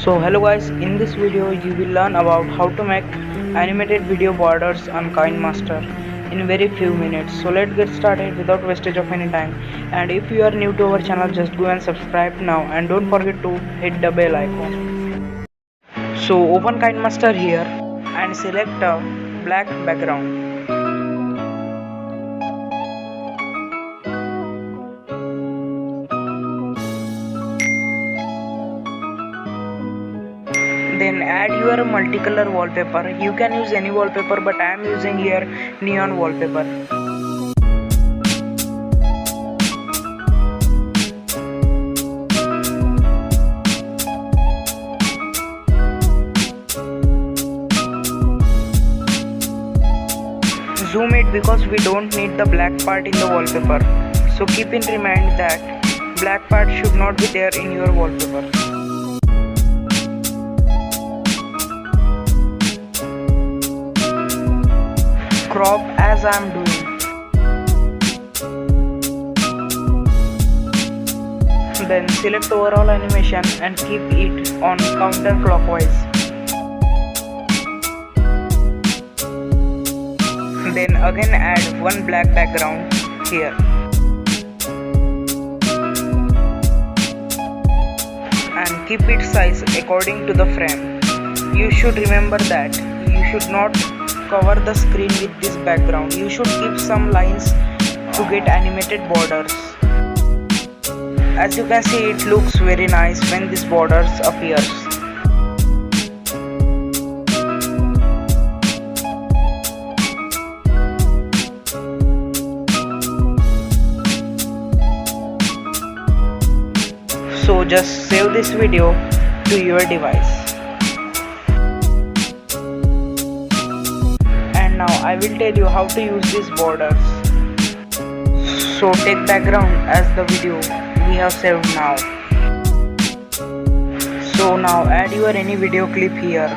So hello guys, in this video you will learn about how to make animated video borders on KINEMASTer in very few minutes. So let's get started without wastage of any time. And if you are new to our channel, just go and subscribe now and don't forget to hit the bell icon. So open KINEMASTer here and select a black background. Then add your multicolor wallpaper. You can use any wallpaper, but I am using here neon wallpaper. Zoom it because we don't need the black part in the wallpaper. So keep in mind that black part should not be there in your wallpaper. Crop as I am doing. Then select overall animation and keep it on counterclockwise. Then again add one black background here. And keep its size according to the frame. You should remember that you should not cover the screen with this background. You should keep some lines to get animated borders. As you can see, it looks very nice when this borders appears. So just save this video to your device. Now I will tell you how to use these borders. So take background as the video we have saved now. So now add your any video clip here.